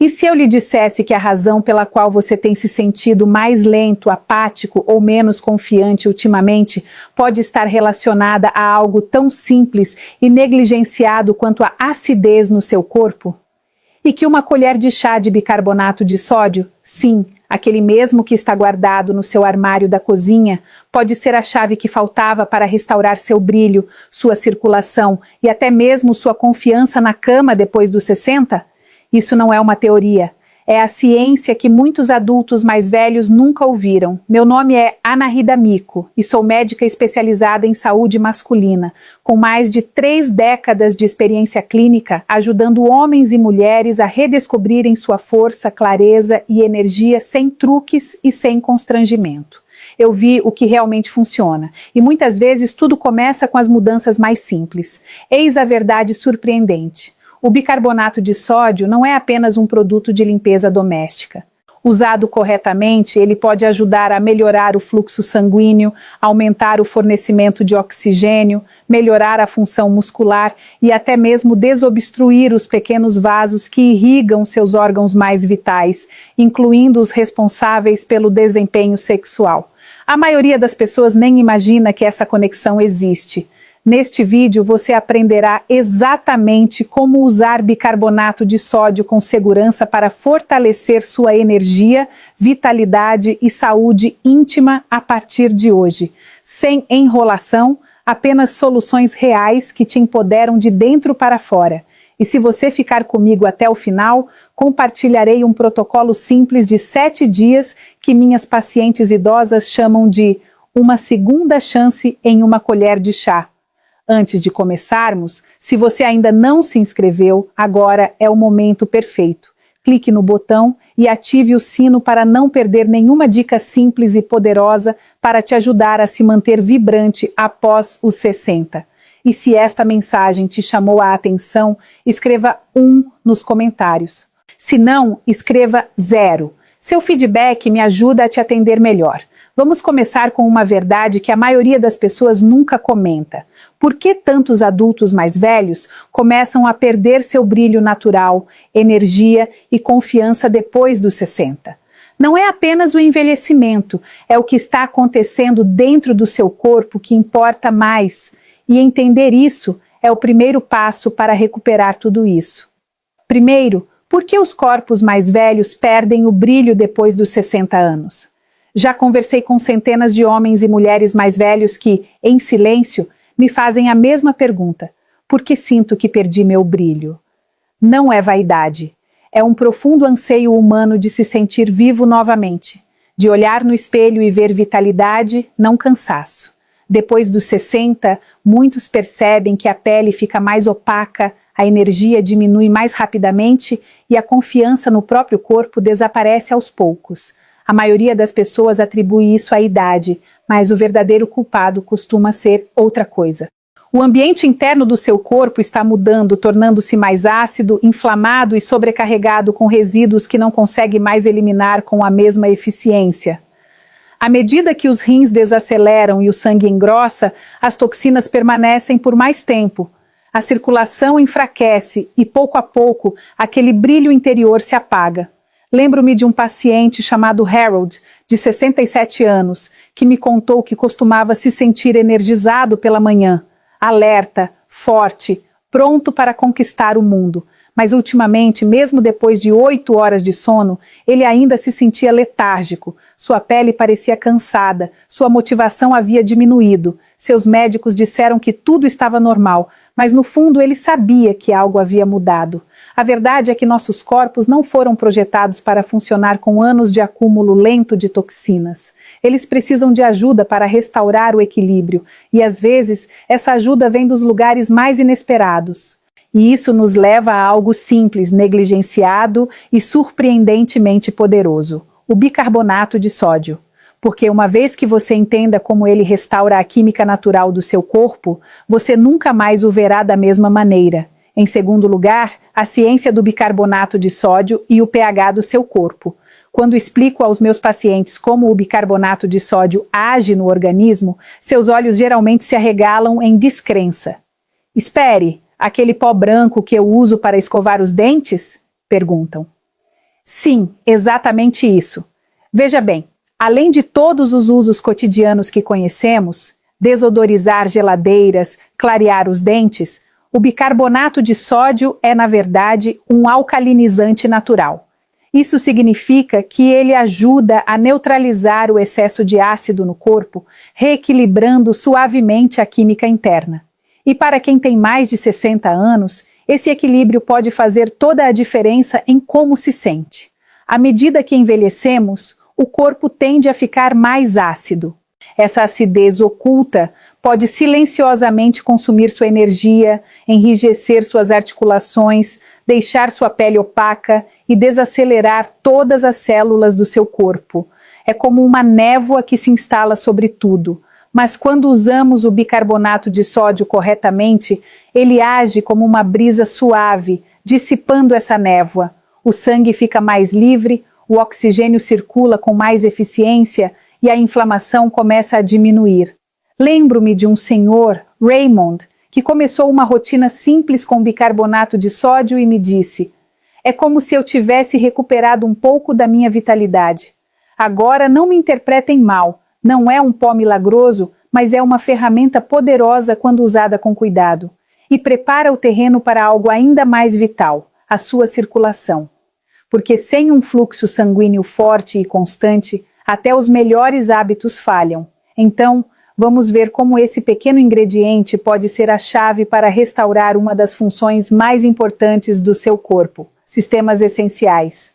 E se eu lhe dissesse que a razão pela qual você tem se sentido mais lento, apático ou menos confiante ultimamente pode estar relacionada a algo tão simples e negligenciado quanto a acidez no seu corpo? E que uma colher de chá de bicarbonato de sódio, sim, aquele mesmo que está guardado no seu armário da cozinha, pode ser a chave que faltava para restaurar seu brilho, sua circulação e até mesmo sua confiança na cama depois dos 60? Isso não é uma teoria. É a ciência que muitos adultos mais velhos nunca ouviram. Meu nome é Anahida Miko e sou médica especializada em saúde masculina, com mais de 3 décadas de experiência clínica, ajudando homens e mulheres a redescobrirem sua força, clareza e energia sem truques e sem constrangimento. Eu vi o que realmente funciona, e muitas vezes tudo começa com as mudanças mais simples. Eis a verdade surpreendente. O bicarbonato de sódio não é apenas um produto de limpeza doméstica. Usado corretamente, ele pode ajudar a melhorar o fluxo sanguíneo, aumentar o fornecimento de oxigênio, melhorar a função muscular e até mesmo desobstruir os pequenos vasos que irrigam seus órgãos mais vitais, incluindo os responsáveis pelo desempenho sexual. A maioria das pessoas nem imagina que essa conexão existe. Neste vídeo você aprenderá exatamente como usar bicarbonato de sódio com segurança para fortalecer sua energia, vitalidade e saúde íntima a partir de hoje. Sem enrolação, apenas soluções reais que te empoderam de dentro para fora. E se você ficar comigo até o final, compartilharei um protocolo simples de 7 dias que minhas pacientes idosas chamam de uma segunda chance em uma colher de chá. Antes de começarmos, se você ainda não se inscreveu, agora é o momento perfeito. Clique no botão e ative o sino para não perder nenhuma dica simples e poderosa para te ajudar a se manter vibrante após os 60. E se esta mensagem te chamou a atenção, escreva 1 nos comentários. Se não, escreva 0. Seu feedback me ajuda a te atender melhor. Vamos começar com uma verdade que a maioria das pessoas nunca comenta. Por que tantos adultos mais velhos começam a perder seu brilho natural, energia e confiança depois dos 60? Não é apenas o envelhecimento, é o que está acontecendo dentro do seu corpo que importa mais. E entender isso é o primeiro passo para recuperar tudo isso. Primeiro, por que os corpos mais velhos perdem o brilho depois dos 60 anos? Já conversei com centenas de homens e mulheres mais velhos que, em silêncio, me fazem a mesma pergunta: por que sinto que perdi meu brilho? Não é vaidade. É um profundo anseio humano de se sentir vivo novamente, de olhar no espelho e ver vitalidade, não cansaço. Depois dos 60, muitos percebem que a pele fica mais opaca, a energia diminui mais rapidamente e a confiança no próprio corpo desaparece aos poucos. A maioria das pessoas atribui isso à idade, mas o verdadeiro culpado costuma ser outra coisa. O ambiente interno do seu corpo está mudando, tornando-se mais ácido, inflamado e sobrecarregado com resíduos que não consegue mais eliminar com a mesma eficiência. À medida que os rins desaceleram e o sangue engrossa, as toxinas permanecem por mais tempo. A circulação enfraquece e, pouco a pouco, aquele brilho interior se apaga. Lembro-me de um paciente chamado Harold, de 67 anos, que me contou que costumava se sentir energizado pela manhã, alerta, forte, pronto para conquistar o mundo. Mas ultimamente, mesmo depois de 8 horas de sono, ele ainda se sentia letárgico, sua pele parecia cansada, sua motivação havia diminuído. Seus médicos disseram que tudo estava normal, mas no fundo ele sabia que algo havia mudado. A verdade é que nossos corpos não foram projetados para funcionar com anos de acúmulo lento de toxinas. Eles precisam de ajuda para restaurar o equilíbrio, e às vezes essa ajuda vem dos lugares mais inesperados. E isso nos leva a algo simples, negligenciado e surpreendentemente poderoso: o bicarbonato de sódio. Porque uma vez que você entenda como ele restaura a química natural do seu corpo, você nunca mais o verá da mesma maneira. Em segundo lugar, a ciência do bicarbonato de sódio e o pH do seu corpo. Quando explico aos meus pacientes como o bicarbonato de sódio age no organismo, seus olhos geralmente se arregalam em descrença. Espere, aquele pó branco que eu uso para escovar os dentes? Perguntam. Sim, exatamente isso. Veja bem, além de todos os usos cotidianos que conhecemos, desodorizar geladeiras, clarear os dentes, o bicarbonato de sódio é, na verdade, um alcalinizante natural. Isso significa que ele ajuda a neutralizar o excesso de ácido no corpo, reequilibrando suavemente a química interna. E para quem tem mais de 60 anos, esse equilíbrio pode fazer toda a diferença em como se sente. À medida que envelhecemos, o corpo tende a ficar mais ácido. Essa acidez oculta pode silenciosamente consumir sua energia, enrijecer suas articulações, deixar sua pele opaca e desacelerar todas as células do seu corpo. É como uma névoa que se instala sobre tudo. Mas quando usamos o bicarbonato de sódio corretamente, ele age como uma brisa suave, dissipando essa névoa. O sangue fica mais livre, o oxigênio circula com mais eficiência e a inflamação começa a diminuir. Lembro-me de um senhor, Raymond, que começou uma rotina simples com bicarbonato de sódio e me disse: "É como se eu tivesse recuperado um pouco da minha vitalidade. Agora não me interpretem mal, não é um pó milagroso, mas é uma ferramenta poderosa quando usada com cuidado, e prepara o terreno para algo ainda mais vital, a sua circulação. Porque sem um fluxo sanguíneo forte e constante, até os melhores hábitos falham. Então, vamos ver como esse pequeno ingrediente pode ser a chave para restaurar uma das funções mais importantes do seu corpo, sistemas essenciais.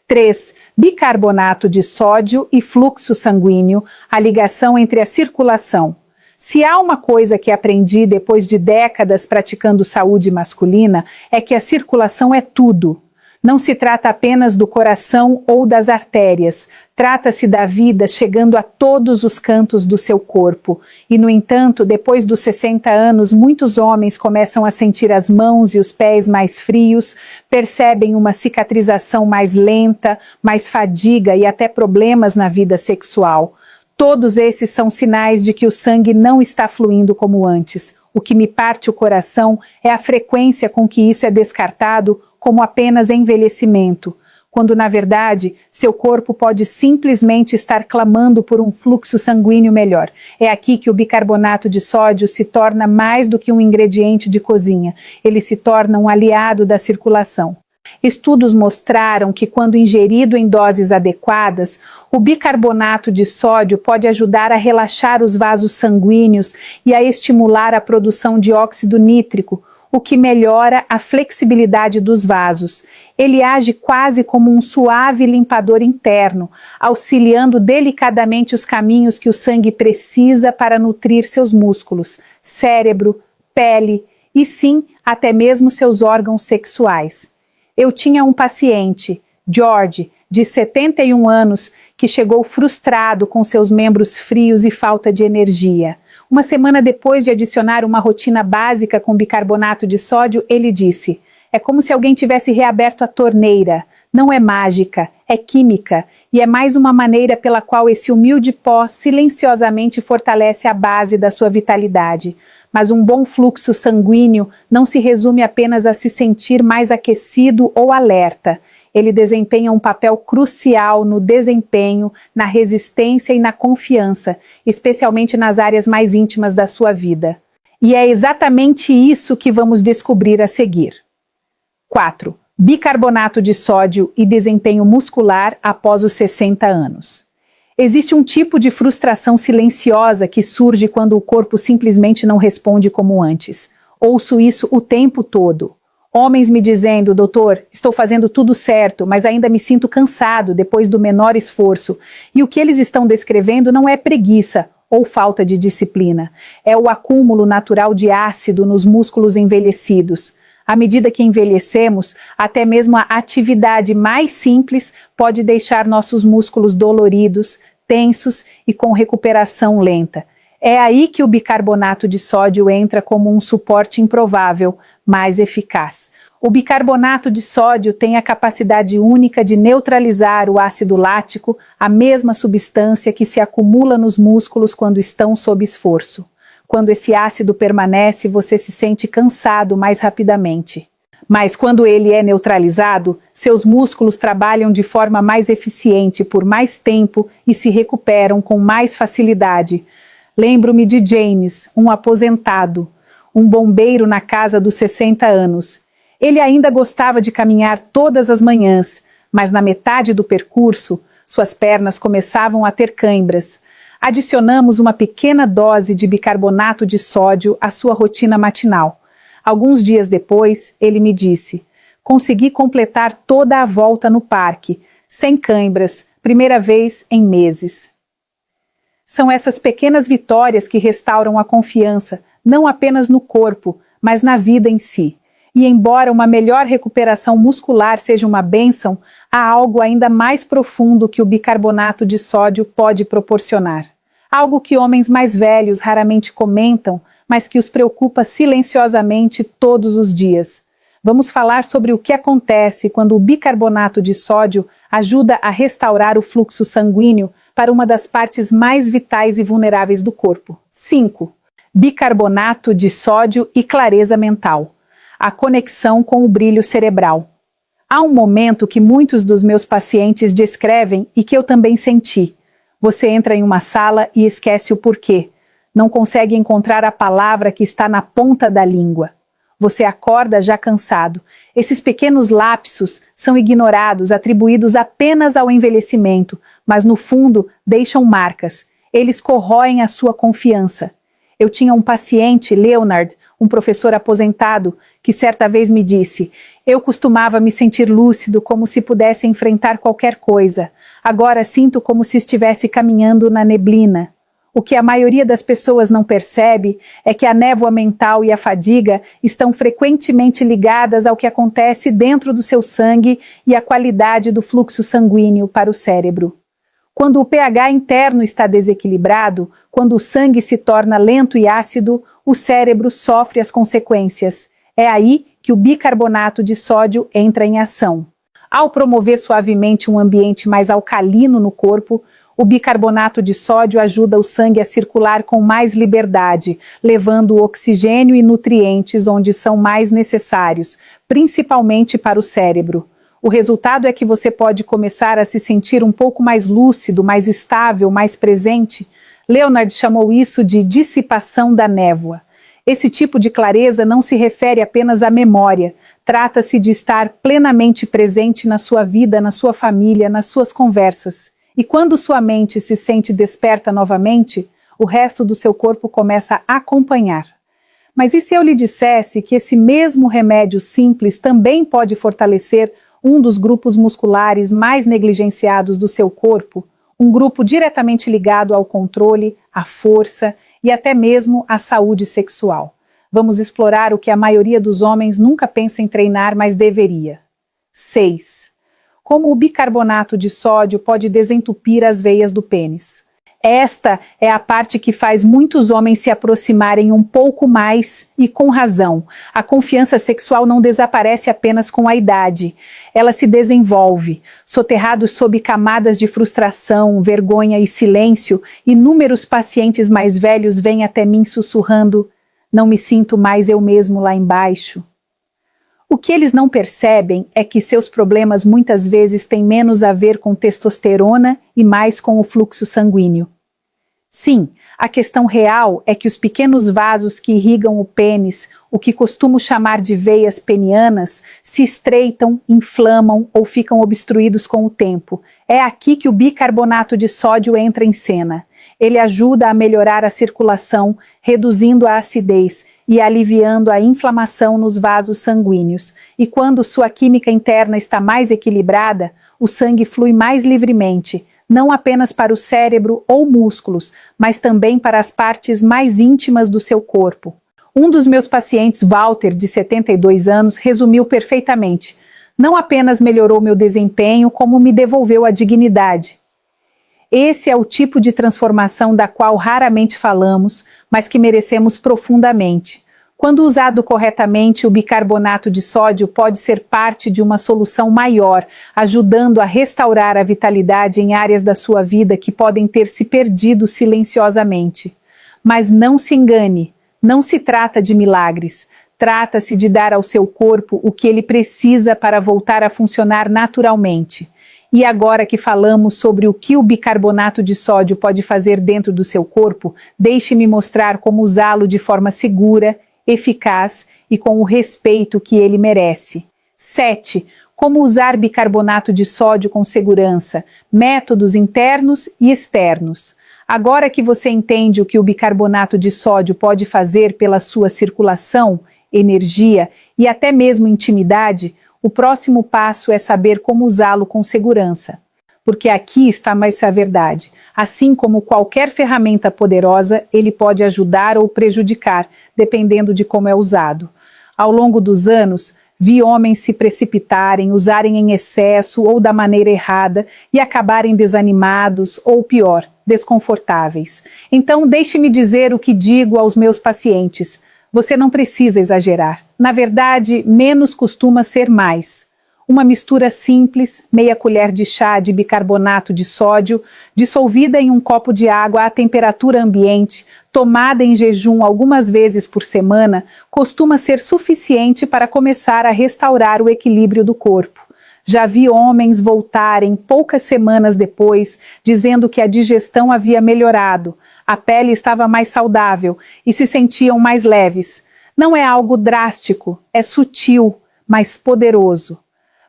3. Bicarbonato de sódio e fluxo sanguíneo, a ligação entre a circulação. Se há uma coisa que aprendi depois de décadas praticando saúde masculina, é que a circulação é tudo. Não se trata apenas do coração ou das artérias, trata-se da vida chegando a todos os cantos do seu corpo. E, no entanto, depois dos 60 anos, muitos homens começam a sentir as mãos e os pés mais frios, percebem uma cicatrização mais lenta, mais fadiga e até problemas na vida sexual. Todos esses são sinais de que o sangue não está fluindo como antes. O que me parte o coração é a frequência com que isso é descartado como apenas envelhecimento, quando na verdade seu corpo pode simplesmente estar clamando por um fluxo sanguíneo melhor. É aqui que o bicarbonato de sódio se torna mais do que um ingrediente de cozinha, ele se torna um aliado da circulação. Estudos mostraram que quando ingerido em doses adequadas, o bicarbonato de sódio pode ajudar a relaxar os vasos sanguíneos e a estimular a produção de óxido nítrico, o que melhora a flexibilidade dos vasos. Ele age quase como um suave limpador interno, auxiliando delicadamente os caminhos que o sangue precisa para nutrir seus músculos, cérebro, pele e sim, até mesmo seus órgãos sexuais. Eu tinha um paciente, George, de 71 anos, que chegou frustrado com seus membros frios e falta de energia. Uma semana depois de adicionar uma rotina básica com bicarbonato de sódio, ele disse: "É como se alguém tivesse reaberto a torneira. Não é mágica, é química, e é mais uma maneira pela qual esse humilde pó silenciosamente fortalece a base da sua vitalidade. Mas um bom fluxo sanguíneo não se resume apenas a se sentir mais aquecido ou alerta. Ele desempenha um papel crucial no desempenho, na resistência e na confiança, especialmente nas áreas mais íntimas da sua vida. E é exatamente isso que vamos descobrir a seguir. 4. Bicarbonato de sódio e desempenho muscular após os 60 anos. Existe um tipo de frustração silenciosa que surge quando o corpo simplesmente não responde como antes. Ouço isso o tempo todo. Homens me dizendo: "Doutor, estou fazendo tudo certo, mas ainda me sinto cansado depois do menor esforço." E o que eles estão descrevendo não é preguiça ou falta de disciplina. É o acúmulo natural de ácido nos músculos envelhecidos. À medida que envelhecemos, até mesmo a atividade mais simples pode deixar nossos músculos doloridos, tensos e com recuperação lenta. É aí que o bicarbonato de sódio entra como um suporte improvável, mais eficaz. O bicarbonato de sódio tem a capacidade única de neutralizar o ácido lático, a mesma substância que se acumula nos músculos quando estão sob esforço. Quando esse ácido permanece, você se sente cansado mais rapidamente. Mas quando ele é neutralizado, seus músculos trabalham de forma mais eficiente por mais tempo e se recuperam com mais facilidade. Lembro-me de James, um aposentado, um bombeiro na casa dos 60 anos. Ele ainda gostava de caminhar todas as manhãs, mas na metade do percurso, suas pernas começavam a ter cãibras. Adicionamos uma pequena dose de bicarbonato de sódio à sua rotina matinal. Alguns dias depois, ele me disse: consegui completar toda a volta no parque, sem cãibras, primeira vez em meses. São essas pequenas vitórias que restauram a confiança, não apenas no corpo, mas na vida em si. E embora uma melhor recuperação muscular seja uma bênção, há algo ainda mais profundo que o bicarbonato de sódio pode proporcionar. Algo que homens mais velhos raramente comentam, mas que os preocupa silenciosamente todos os dias. Vamos falar sobre o que acontece quando o bicarbonato de sódio ajuda a restaurar o fluxo sanguíneo para uma das partes mais vitais e vulneráveis do corpo. 5. Bicarbonato de sódio e clareza mental. A conexão com o brilho cerebral. Há um momento que muitos dos meus pacientes descrevem e que eu também senti. Você entra em uma sala e esquece o porquê. Não consegue encontrar a palavra que está na ponta da língua. Você acorda já cansado. Esses pequenos lapsos são ignorados, atribuídos apenas ao envelhecimento, mas no fundo deixam marcas. Eles corroem a sua confiança. Eu tinha um paciente, Leonard, um professor aposentado, que certa vez me disse: eu costumava me sentir lúcido, como se pudesse enfrentar qualquer coisa. Agora sinto como se estivesse caminhando na neblina. O que a maioria das pessoas não percebe é que a névoa mental e a fadiga estão frequentemente ligadas ao que acontece dentro do seu sangue e à qualidade do fluxo sanguíneo para o cérebro. Quando o pH interno está desequilibrado, quando o sangue se torna lento e ácido, o cérebro sofre as consequências. É aí que o bicarbonato de sódio entra em ação. Ao promover suavemente um ambiente mais alcalino no corpo, o bicarbonato de sódio ajuda o sangue a circular com mais liberdade, levando oxigênio e nutrientes onde são mais necessários, principalmente para o cérebro. O resultado é que você pode começar a se sentir um pouco mais lúcido, mais estável, mais presente. Leonard chamou isso de dissipação da névoa. Esse tipo de clareza não se refere apenas à memória. Trata-se de estar plenamente presente na sua vida, na sua família, nas suas conversas. E quando sua mente se sente desperta novamente, o resto do seu corpo começa a acompanhar. Mas e se eu lhe dissesse que esse mesmo remédio simples também pode fortalecer um dos grupos musculares mais negligenciados do seu corpo, um grupo diretamente ligado ao controle, à força e até mesmo à saúde sexual? Vamos explorar o que a maioria dos homens nunca pensa em treinar, mas deveria. 6. Como o bicarbonato de sódio pode desentupir as veias do pênis. Esta é a parte que faz muitos homens se aproximarem um pouco mais, e com razão. A confiança sexual não desaparece apenas com a idade. Ela se desenvolve. Soterrados sob camadas de frustração, vergonha e silêncio, inúmeros pacientes mais velhos vêm até mim sussurrando: não me sinto mais eu mesmo lá embaixo. O que eles não percebem é que seus problemas muitas vezes têm menos a ver com testosterona e mais com o fluxo sanguíneo. Sim, a questão real é que os pequenos vasos que irrigam o pênis, o que costumo chamar de veias penianas, se estreitam, inflamam ou ficam obstruídos com o tempo. É aqui que o bicarbonato de sódio entra em cena. Ele ajuda a melhorar a circulação, reduzindo a acidez e aliviando a inflamação nos vasos sanguíneos. E quando sua química interna está mais equilibrada, o sangue flui mais livremente, não apenas para o cérebro ou músculos, mas também para as partes mais íntimas do seu corpo. Um dos meus pacientes, Walter, de 72 anos, resumiu perfeitamente: não apenas melhorou meu desempenho, como me devolveu a dignidade. Esse é o tipo de transformação da qual raramente falamos, mas que merecemos profundamente. Quando usado corretamente, o bicarbonato de sódio pode ser parte de uma solução maior, ajudando a restaurar a vitalidade em áreas da sua vida que podem ter se perdido silenciosamente. Mas não se engane, não se trata de milagres. Trata-se de dar ao seu corpo o que ele precisa para voltar a funcionar naturalmente. E agora que falamos sobre o que o bicarbonato de sódio pode fazer dentro do seu corpo, deixe-me mostrar como usá-lo de forma segura, eficaz e com o respeito que ele merece. 7. Como usar bicarbonato de sódio com segurança, métodos internos e externos. Agora que você entende o que o bicarbonato de sódio pode fazer pela sua circulação, energia e até mesmo intimidade, o próximo passo é saber como usá-lo com segurança. Porque aqui está mais a verdade. Assim como qualquer ferramenta poderosa, ele pode ajudar ou prejudicar, dependendo de como é usado. Ao longo dos anos, vi homens se precipitarem, usarem em excesso ou da maneira errada e acabarem desanimados ou pior, desconfortáveis. Então, deixe-me dizer o que digo aos meus pacientes. Você não precisa exagerar. Na verdade, menos costuma ser mais. Uma mistura simples, meia colher de chá de bicarbonato de sódio, dissolvida em um copo de água à temperatura ambiente, tomada em jejum algumas vezes por semana, costuma ser suficiente para começar a restaurar o equilíbrio do corpo. Já vi homens voltarem poucas semanas depois, dizendo que a digestão havia melhorado, a pele estava mais saudável e se sentiam mais leves. Não é algo drástico, é sutil, mas poderoso.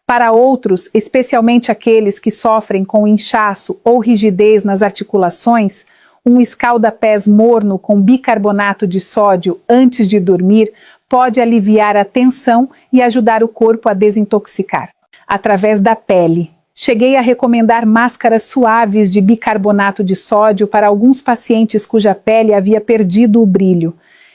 Para outros, especialmente aqueles que sofrem com inchaço ou rigidez nas articulações, um escalda-pés morno com bicarbonato de sódio antes de dormir pode aliviar a tensão e ajudar o corpo a desintoxicar. Através da pele. Cheguei a recomendar máscaras suaves de bicarbonato de sódio para alguns pacientes cuja pele havia perdido o brilho.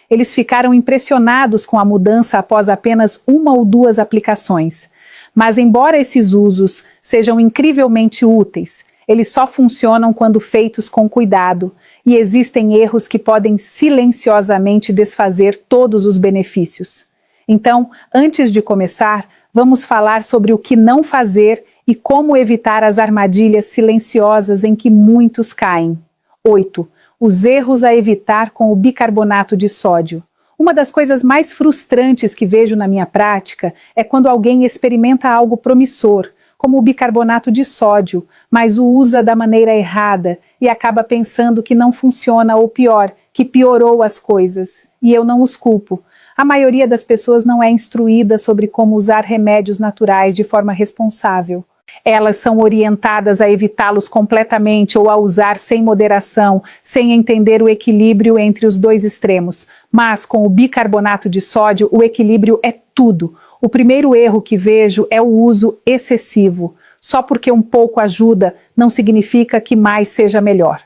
Eles ficaram impressionados com a mudança após apenas 1 ou 2 aplicações. Mas embora esses usos sejam incrivelmente úteis, eles só funcionam quando feitos com cuidado, e existem erros que podem silenciosamente desfazer todos os benefícios. Então, antes de começar, vamos falar sobre o que não fazer e como evitar as armadilhas silenciosas em que muitos caem. 8. Os erros a evitar com o bicarbonato de sódio. Uma das coisas mais frustrantes que vejo na minha prática é quando alguém experimenta algo promissor, como o bicarbonato de sódio, mas o usa da maneira errada e acaba pensando que não funciona ou pior, que piorou as coisas. E eu não os culpo. A maioria das pessoas não é instruída sobre como usar remédios naturais de forma responsável. Elas são orientadas a evitá-los completamente ou a usar sem moderação, sem entender o equilíbrio entre os dois extremos. Mas com o bicarbonato de sódio, o equilíbrio é tudo. O primeiro erro que vejo é o uso excessivo. Só porque um pouco ajuda, não significa que mais seja melhor.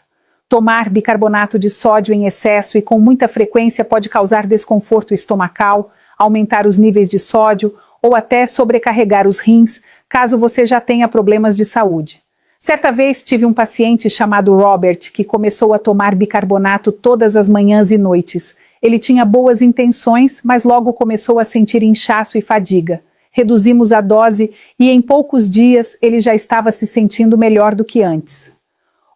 Tomar bicarbonato de sódio em excesso e com muita frequência pode causar desconforto estomacal, aumentar os níveis de sódio ou até sobrecarregar os rins, caso você já tenha problemas de saúde. Certa vez tive um paciente chamado Robert que começou a tomar bicarbonato todas as manhãs e noites. Ele tinha boas intenções, mas logo começou a sentir inchaço e fadiga. Reduzimos a dose e em poucos dias ele já estava se sentindo melhor do que antes.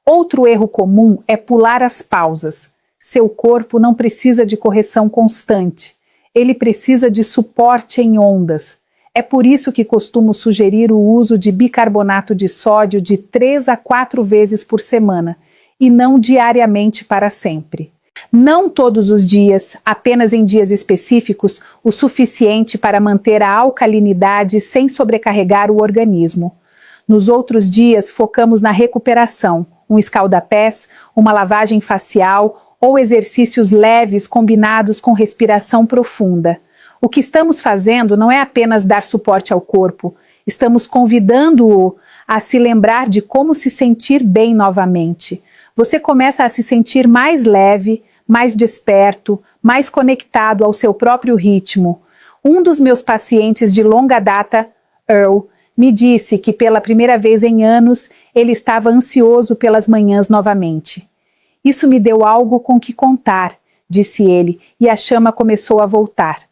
Outro erro comum é pular as pausas. Seu corpo não precisa de correção constante. Ele precisa de suporte em ondas. É por isso que costumo sugerir o uso de bicarbonato de sódio de 3 a 4 vezes por semana, e não diariamente para sempre. Não todos os dias, apenas em dias específicos, o suficiente para manter a alcalinidade sem sobrecarregar o organismo. Nos outros dias, focamos na recuperação, um escalda-pés, uma lavagem facial ou exercícios leves combinados com respiração profunda. O que estamos fazendo não é apenas dar suporte ao corpo, estamos convidando-o a se lembrar de como se sentir bem novamente. Você começa a se sentir mais leve, mais desperto, mais conectado ao seu próprio ritmo. Um dos meus pacientes de longa data, Earl, me disse que pela primeira vez em anos ele estava ansioso pelas manhãs novamente. Isso me deu algo com que contar, disse ele, e a chama começou a voltar.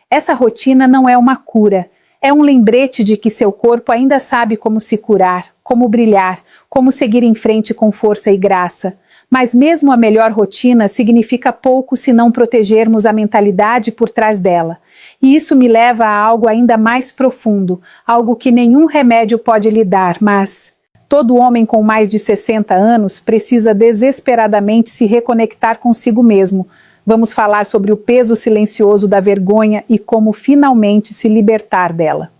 Essa rotina não é uma cura, é um lembrete de que seu corpo ainda sabe como se curar, como brilhar, como seguir em frente com força e graça. Mas mesmo a melhor rotina significa pouco se não protegermos a mentalidade por trás dela. E isso me leva a algo ainda mais profundo, algo que nenhum remédio pode lhe dar, mas todo homem com mais de 60 anos precisa desesperadamente se reconectar consigo mesmo. Vamos falar sobre o peso silencioso da vergonha e como finalmente se libertar dela.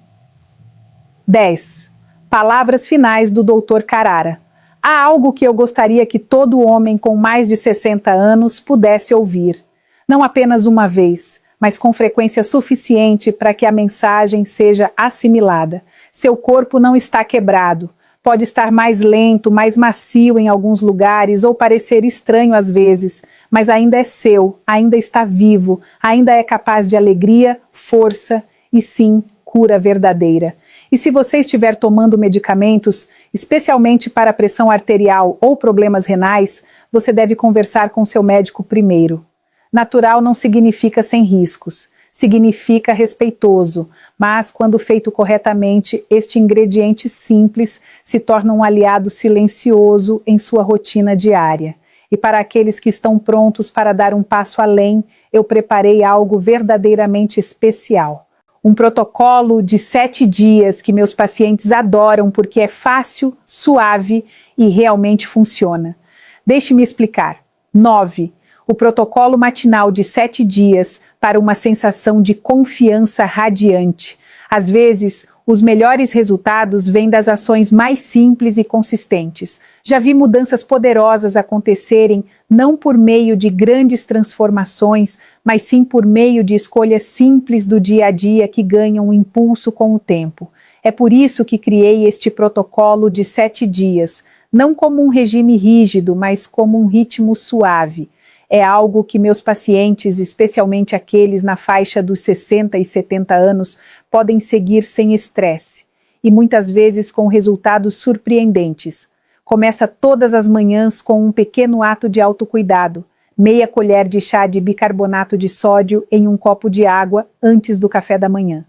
10. Palavras finais do Dr. Carrara. Há algo que eu gostaria que todo homem com mais de 60 anos pudesse ouvir. Não apenas uma vez, mas com frequência suficiente para que a mensagem seja assimilada. Seu corpo não está quebrado. Pode estar mais lento, mais macio em alguns lugares ou parecer estranho às vezes, mas ainda é seu, ainda está vivo, ainda é capaz de alegria, força e sim, cura verdadeira. E se você estiver tomando medicamentos, especialmente para pressão arterial ou problemas renais, você deve conversar com seu médico primeiro. Natural não significa sem riscos, significa respeitoso, mas quando feito corretamente, este ingrediente simples se torna um aliado silencioso em sua rotina diária. E para aqueles que estão prontos para dar um passo além, eu preparei algo verdadeiramente especial. Um protocolo de 7 dias que meus pacientes adoram porque é fácil, suave e realmente funciona. Deixe-me explicar. 9. O protocolo matinal de 7 dias para uma sensação de confiança radiante. Às vezes, os melhores resultados vêm das ações mais simples e consistentes. Já vi mudanças poderosas acontecerem não por meio de grandes transformações, mas sim por meio de escolhas simples do dia a dia que ganham um impulso com o tempo. É por isso que criei este protocolo de 7 dias, não como um regime rígido, mas como um ritmo suave. É algo que meus pacientes, especialmente aqueles na faixa dos 60 e 70 anos, podem seguir sem estresse, e muitas vezes com resultados surpreendentes. Começa todas as manhãs com um pequeno ato de autocuidado, meia colher de chá de bicarbonato de sódio em um copo de água antes do café da manhã.